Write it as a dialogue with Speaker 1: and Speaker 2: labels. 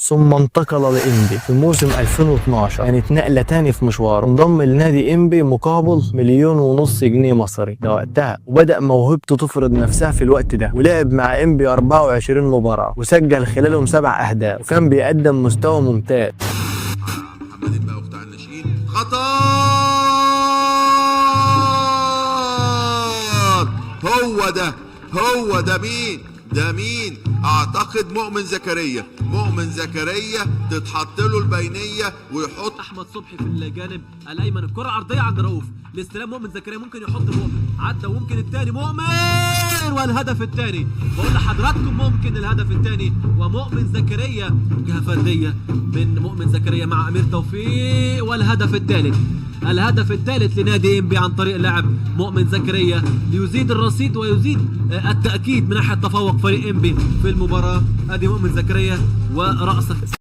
Speaker 1: ثم انتقل لإنبي في موسم 2012. كانت نقلة تاني في مشواره، انضم لنادي إنبي مقابل 1.5 مليون جنيه مصري ده وقتها، وبدأ موهبته تفرض نفسها في الوقت ده، ولعب مع إنبي 24 مباراة وسجل خلالهم 7 أهداف، وكان بيقدم مستوى ممتاز.
Speaker 2: محمد الباقي قطاع الناشئين، خطر. هو ده مين؟ ده مين؟ اعتقد مؤمن زكريا. مؤمن زكريا تتحط له البينيه ويحط
Speaker 3: احمد صبحي في الجانب الايمن. الكره عرضيه عند رؤوف، الاستلام مؤمن زكريا، ممكن يحط مؤمن، عدى وممكن الثاني مؤمن، والهدف الثاني. بقول لحضراتكم ممكن الهدف الثاني، ومؤمن زكريا جهه فرديه من مؤمن زكريا مع امير توفيق، والهدف الثالث. الهدف الثالث لنادي إنبي عن طريق اللاعب مؤمن زكريا ليزيد الرصيد ويزيد التأكيد من ناحية تفوق فريق إنبي في المباراة. ادي مؤمن زكريا ورأسه